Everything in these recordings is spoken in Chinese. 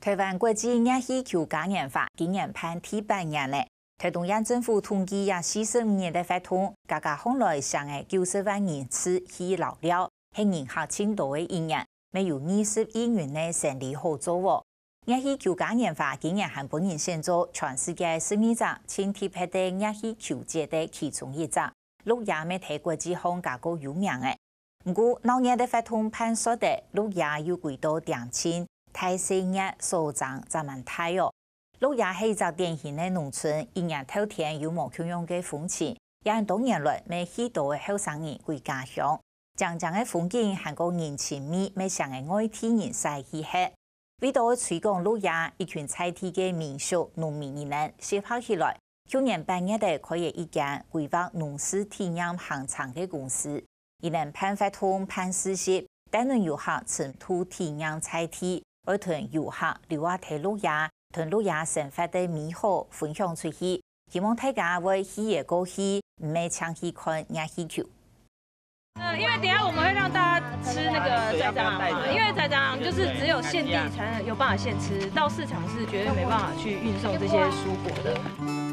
台湾国际热气球嘉年华今年办第8年了。台中央政府统计也45年的活动，加加红来上的90万人次去老了，是人客青岛的一年，没有20亿元的生意好做哦。热气球嘉年华今年还本人先做全世界12场轻铁拍的热气球节的其中一场，陆亚美台国际上加个有名的。不过，老年的活动判说的陆亚有几多点钱。太细热所长咱们太哦，陆亚是一个典型的农村，一年头天有无穷样的风情，也多年来没许多的后生人回家乡，将的风景还个年轻味，没像的外地人晒去吃。为了推广陆亚，一群在地的民宿农民人协拍起来，去年8月的开业一间规划农事体验行场的公司，一人办活动办实习，带领游客乘土体验菜地。而同游客留下睇陆亚，同陆亚生活的美好分享出去，希望大家会喜悦过去，唔係搶去看熱氣球。因为等一下我们会让大家吃那个仔仔嘛，因为仔仔就是只有现地才能有办法现吃，到市场是绝对没办法去运送这些蔬果的。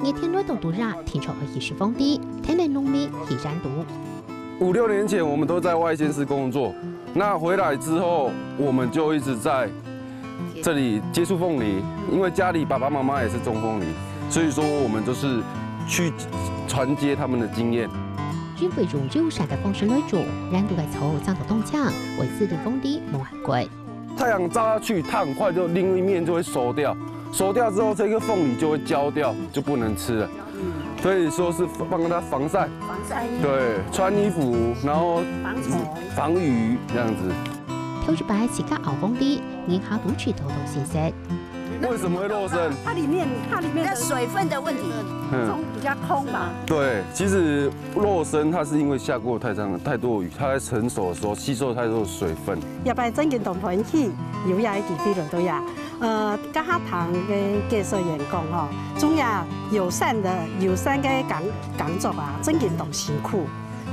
热天热到度热，天朝去是风低，天然农民去染毒。5、6年前我们都在外县市工作，那回来之后我们就一直在这里接触凤梨，因为家里爸爸妈妈也是种凤梨，所以说我们就是去传接他们的经验。军会用友善的方式来种，染毒的草长得动强，为自的风地猛很贵。太阳照下去，它很快就另一面就会熟掉，熟掉之后这个凤梨就会焦掉，就不能吃了。所以说是帮它防晒，对，穿衣服，然后防雨这样子。挑一摆自家熬风地，银行都去偷偷新鲜。为什么会落生？它里面的水分的问题，比较空吧。对，其实落生它是因为下过太多雨，它在成熟的时候吸收太多的水分。入嚟增建同盤起，有也幾啲人都有。家下堂嘅技術員工吼，總有友善嘅工作啊，增建同辛苦。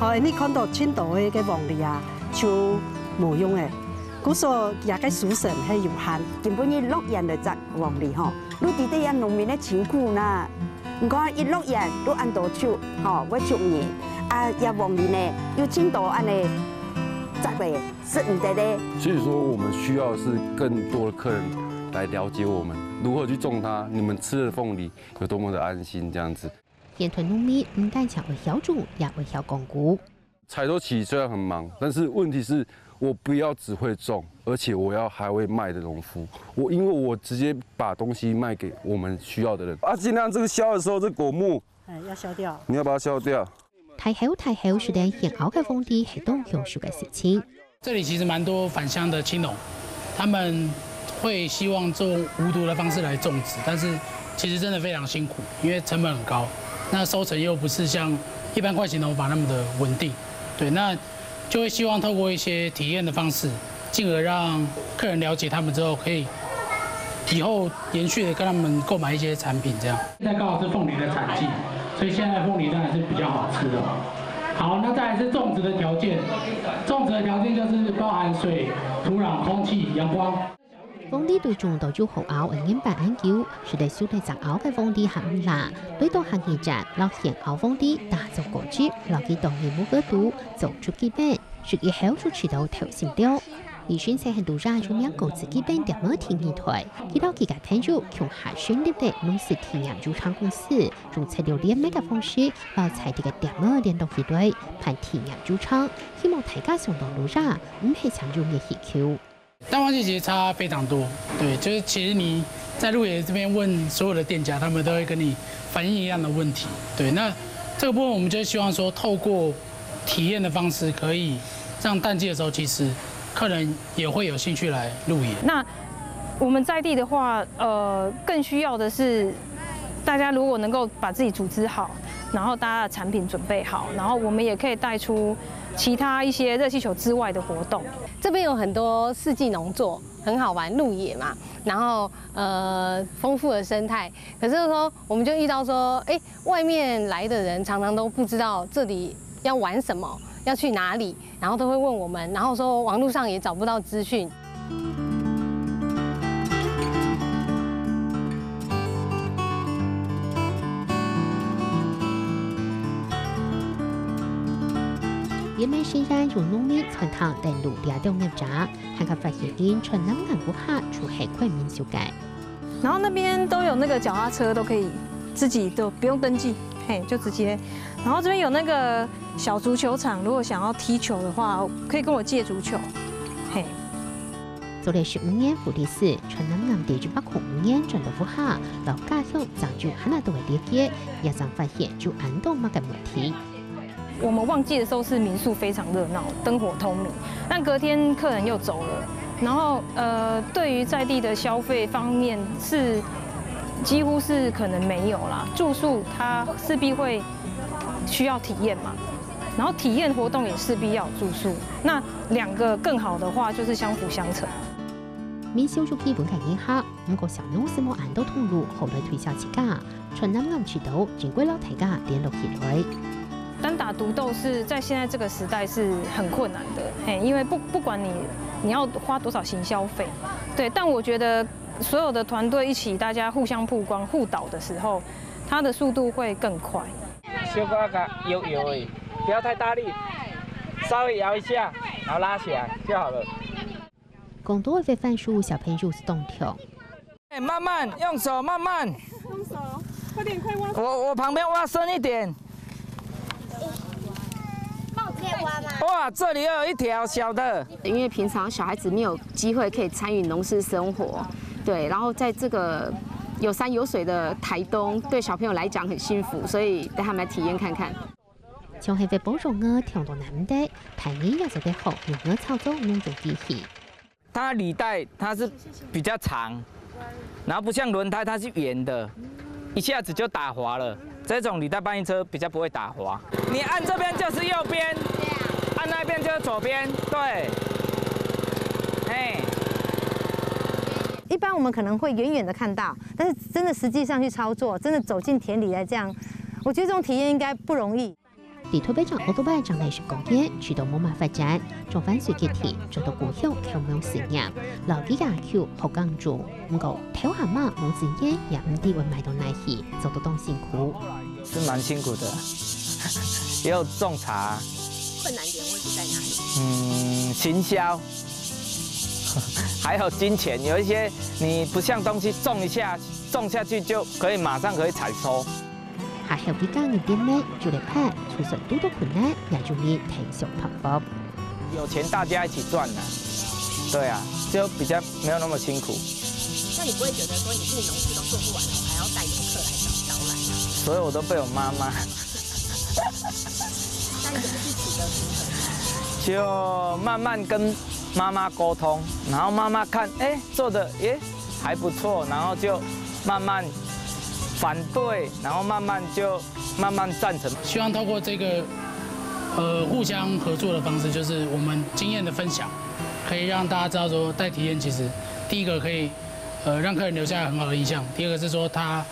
哦，你看到青島嘅黃梨啊，就無用嘅。古說也嘅水神係有限，根本伊落葉就摘黃梨吼，你哋啲人農民咧辛苦啦。唔講一落葉都按多手，吼，我種嘢啊，葉黃梨呢有青島安尼摘嘅，是唔得咧。所以說，我們需要是更多的客人來了解我們如何去種它，你們吃的鳳梨有多麼的安心，這樣子。沿屯農民唔但只會曉種，也會曉講古。採收期雖然很忙，但是問題是。我不要只會種，而且我要還會賣的農夫。因為我直接把東西賣給我們需要的人。啊，盡量這個削的時候，這果木，要削掉。你要把它削掉。太好，是在現熬嘅風地係當用熟嘅事情。這裡其實蠻多返鄉的青農，他們會希望用無毒的方式來種植，但是其實真的非常辛苦，因為成本很高，那收成又不是像一般慣行農法那麼的穩定。對，那就會希望透過一些體驗的方式，進而讓客人了解他們之後，可以以後延續的跟他們購買一些產品。這樣。現在剛好是鳳梨的產季，所以現在鳳梨當然是比較好吃的。好，那再來是種植的條件，種植的條件就是包含水、土壤、空氣、陽光。鳳梨對種到就好熬而研辦研究，是在小弟摘熬嘅鳳梨含辣，對到行業站落現熬鳳梨打造果汁，落幾當年冇個度做出基本，屬於好處吃到頭先掉。而選擇很多人中央購置基本點麼聽議台，見到幾個朋友從下選立的農事體驗主廠公司，用材料連咩嘅方式，把菜地嘅點麼連到一堆，辦體驗主廠，希望大家上到路上唔係常用嘅需求。淡旺季其實差非常多，對，就是其實你在鹿野這邊問所有的店家，他們都會跟你反映一樣的問題，對，那這個部分我們就希望說，透過體驗的方式，可以讓淡季的時候，其實客人也會有興趣來鹿野。那我們在地的話，更需要的是大家如果能夠把自己組織好，然後大家的產品準備好，然後我們也可以帶出其他一些熱氣球之外的活動。這邊有很多四季農作，很好玩，鹿野嘛，然後豐富的生態。可是說，我們就遇到說，外面來的人常常都不知道這裡要玩什麼，要去哪裡，然後都會問我們，然後說網絡上也找不到資訊。因为虽然有农民传统登陆掠到业者，还可发现因传南岸不下出海快民修改。然后那边都有那个脚踏车，都可以自己都不用登记，嘿，就直接。然后这边有那个小足球场，如果想要踢球的话，可以跟我借足球，嘿。做了15年福利司，传南岸地区把控5年转到不下，老家乡长就很难都会理解，也常发现就安动嘛个问题。我们旺季的时候是民宿非常热闹，灯火通明，但隔天客人又走了。然后对于在地的消费方面是几乎是可能没有啦。住宿它势必会需要体验嘛，然后体验活动也势必要有住宿。那2个更好的话就是相辅相成。民宿就基本概念下，不过小农是冇按到通路，後來推銷起價，傳南岸渠道經過老大家聯絡起來。單打獨鬥是在現在這個時代是很困難的，嘿，因為不管你要花多少行銷費，對，但我覺得所有的團隊一起，大家互相曝光、互導的時候，它的速度會更快。小個搖而已，不要太大力，稍微搖一下，然後拉起來就好了。更多的番薯小朋友是動跳。慢慢用手，慢慢。用手，快点，快挖。我旁邊挖深一點。哇，这里又有一条小的。因为平常小孩子没有机会可以参与农事生活，对，然后在这个有山有水的台东，对小朋友来讲很幸福，所以带他们来体验看看。像係為保重鵝跳到南地，排你也就得學用鵝操作農作機器。它履帶它是比較長，然後不像輪胎它是圓的，一下子就打滑了。這種履帶搬運車比較不會打滑。你按這邊就是右邊，按那邊就是左邊，對。哎。一般我們可能會遠遠的看到，但是真的實際上去操作，真的走進田裡來這樣，我覺得這種體驗應該不容易。地推北長奧多拜將來是公園，去到冇馬發展，做番水結田，做到故鄉靠冇實驗，留幾架橋好耕做，唔過跳下馬冇經驗，也唔知會買到哪去，做到當辛苦。是蠻辛苦的，也有種茶。困難點會是在哪裡？行銷，還有金錢，有一些你不像東西種一下，種下去就可以馬上可以採收。還有幾間嘅店呢，就嚟拍，出實多多困難，也容易提速拍波。有錢大家一起賺啊，對啊，就比較沒有那麼辛苦。那你不會覺得說你自己農事都做不完了，還要帶遊客來招攬啊？所以我都被我媽媽。那你怎麼去取得平衡？就慢慢跟媽媽溝通，然後媽媽看，哎，做的還不錯，然後就慢慢反對，然後慢慢贊成。希望透過這個互相合作的方式，就是我們經驗的分享，可以讓大家知道說帶體驗其實第一個可以讓客人留下很好的印象，第二個是說他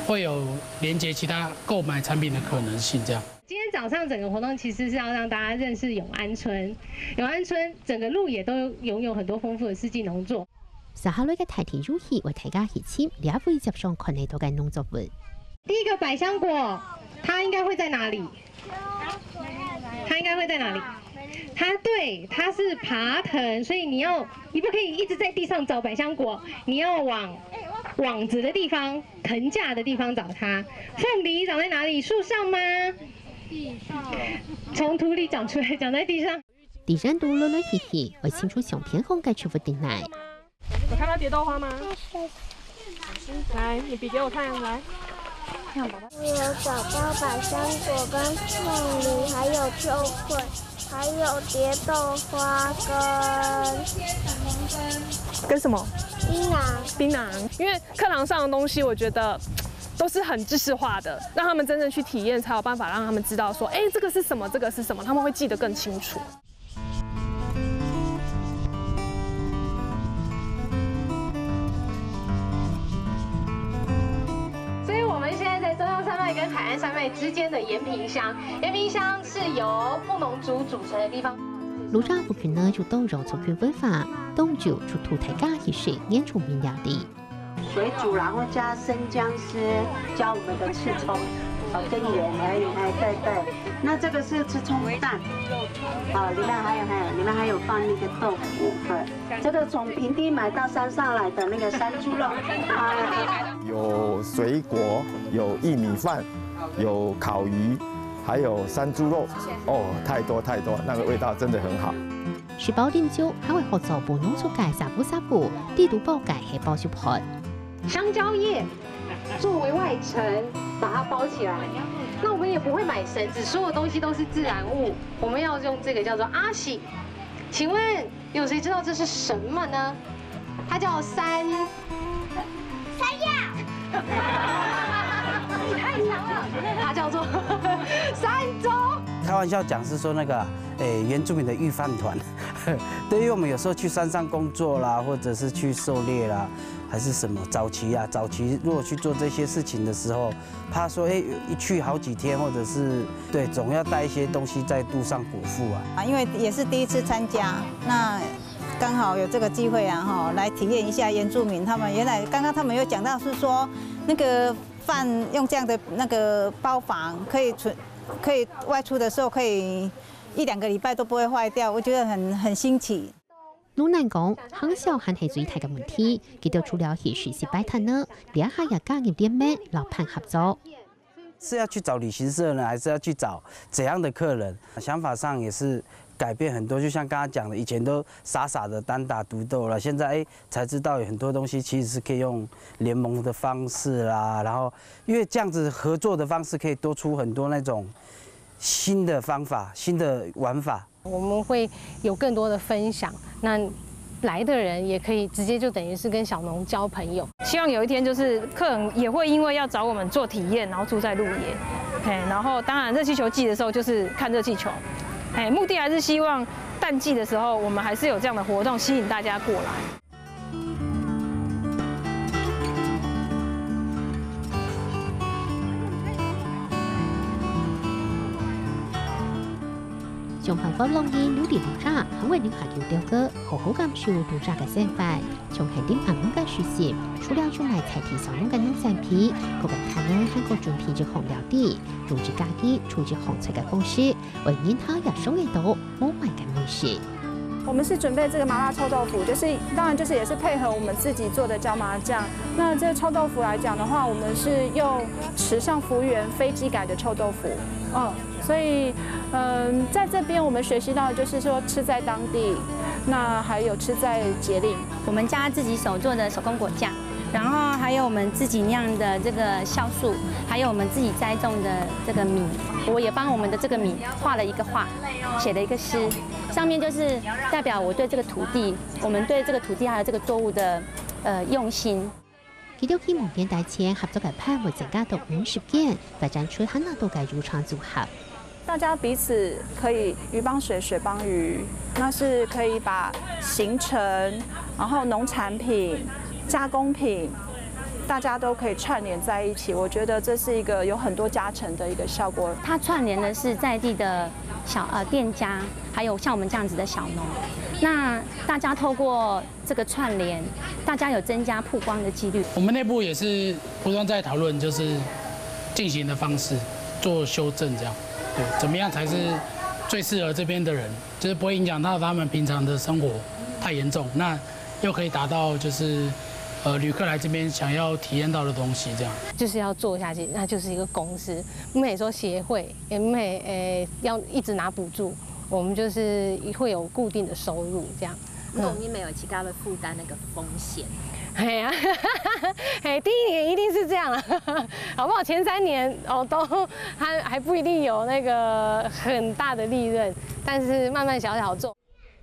會有連接其他購買產品的可能性。這樣。今天早上整個活動其實是要讓大家認識永安村，永安村整個路也都擁有很多豐富的四季農作。接下來嘅題題遊戲為大家獻簽，也會接上看嚟到嘅農作物。第一個百香果，它應該會在哪裡？它應該會在哪裡？它是爬藤，所以你不可以一直在地上找百香果，你要往網子的地方、藤架的地方找它。鳳梨長在哪裡？樹上嗎？地上。從土裡長出來，長在地上。地上都樂樂嘻嘻，為清楚相片紅嘅出發點來。有看到蝶豆花嗎？來，你比給我看，來。我有找到百香果跟鳳梨，還有秋葵，還有蝶豆花跟什麼？檳榔。因為課堂上的東西，我覺得都是很知識化的，讓他們真正去體驗，才有辦法讓他們知道說，哎，這個是什麼，這個是什麼，他們會記得更清楚。跟海岸山脉之間的延平鄉，延平鄉是由布農族組成的地方。路上不可能就都融族群文化，東就出土台家一水年出名料理。水煮然後加生薑絲，加我們的刺蔥，根源而已，对。那这个是吃葱蛋，里面还有放那个豆腐，这个从平地买到山上来的那个山猪肉，有水果，有薏米饭，有烤鱼，还有山猪肉，太多，那个味道真的很好。食包點椒還會合作布農出界沙布，地圖包界係包小盤。香蕉叶作为外层，把它包起来。那我们也不会买绳子，所有东西都是自然物。我们要用这个叫做阿喜。请问有谁知道这是什么呢？它叫山药。你太强了，它叫做山州。开玩笑讲是说那个，原住民的御饭团。对于我们有时候去山上工作啦，或者是去狩猎啦，还是什么早期如果去做这些事情的时候，怕说一去好几天，或者是对总要带一些东西在路上果腹啊。因为也是第一次参加，那刚好有这个机会来体验一下原住民他们原来刚刚他们有讲到是说那个饭用这样的那个包法可以外出的时候可以1-2個禮拜都不會壞掉，我覺得很新奇。魯南講，行銷還係最大嘅問題，佢哋除了係實施擺攤呢，兩下也加入店面老闆合作。是要去找旅行社呢，還是要去找怎樣的客人？想法上也是改變很多，就像剛剛講的，以前都傻傻的單打獨鬥了，現在才知道有很多東西其實是可以用聯盟的方式啦，然後因為這樣子合作的方式可以多出很多那種新的方法、新的玩法。我们会有更多的分享，那来的人也可以直接就等于是跟小农交朋友。希望有一天就是客人也会因为要找我们做体验，然后住在鹿野，然后当然热气球季的时候就是看热气球，目的还是希望淡季的时候我们还是有这样的活动吸引大家过来。想辦法讓伊留啲路渣，肯為留下要雕哥，好好感受路渣嘅生活。從係點暗嘅舒適，除了用嚟提提上農嘅農產品，各個客人喺個準備嘅紅料啲，用住家己處置紅菜嘅方式，為引他入手嘅到冇賣嘅美食。我們是準備這個麻辣臭豆腐，當然也是配合我們自己做的椒麻醬。那這個臭豆腐來講的話，我們是用池上福源非基改的臭豆腐，所以在這邊我們學習到的就是說吃在當地，那還有吃在節令。我們家自己手做的手工果醬，然後還有我們自己釀的這個酵素，還有我們自己栽種的這個米，我也幫我們的這個米畫了一個畫，寫了一個詩，上面就是代表我對這個土地，我們對這個土地還有這個作物的用心。佢哋希望年代前合作嘅派會增加到50件，發展出很多嘅漁場組合。大家彼此可以魚幫水，水幫魚，那是可以把行程，然後農產品、加工品，大家都可以串聯在一起。我覺得這是一個有很多加成的一個效果。它串聯的是在地的店家，還有像我們這樣子的小農。那大家透過這個串聯，大家有增加曝光的幾率。我們內部也是不斷在討論，就是進行的方式做修正，這樣。對，怎麼樣才是最適合這邊的人，就是不會影響到他們平常的生活太嚴重，那又可以達到就是旅客來這邊想要體驗到的東西，這樣。就是要做下去，那就是一個公司，不美說協會，也不美要一直拿補助，我們就是會有固定的收入，這樣。農業沒有其他的負擔那個風險。哎呀，第一年一定是這樣了，好不好？前3年都還不一定有那個很大的利潤，但是慢慢小小做。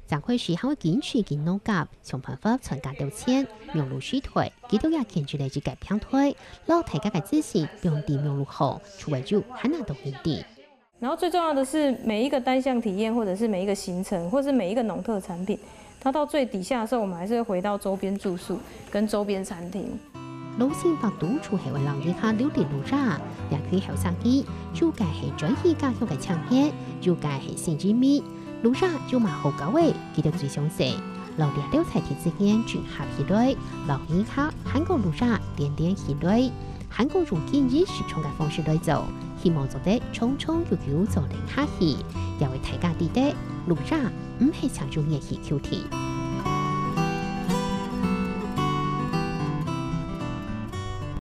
展會時還會堅持建農甲，想辦法參加到錢，苗路水退，幾多日建築嚟自改平推，攞大家嘅支持，用地苗路好，除為住很難到現地。然後最重要的是，每一個單項體驗，或者是每一個行程，或者是每一個農特產品。它到最底下的時候，我們還是會回到周邊住宿跟周邊餐廳。老先白島處係為留意下了啲路渣，兩區後生機，租界係轉移家鄉嘅產業，租界係先知咪，路渣就埋好高位，記得最詳細。留啲了財鐵之間轉合起來，留意下韓國路渣點點起來，韩国用建议时常嘅方式来做，希望做得冲冲悠悠做零下去，也为大家记得路上唔係常用嘅去 Q T。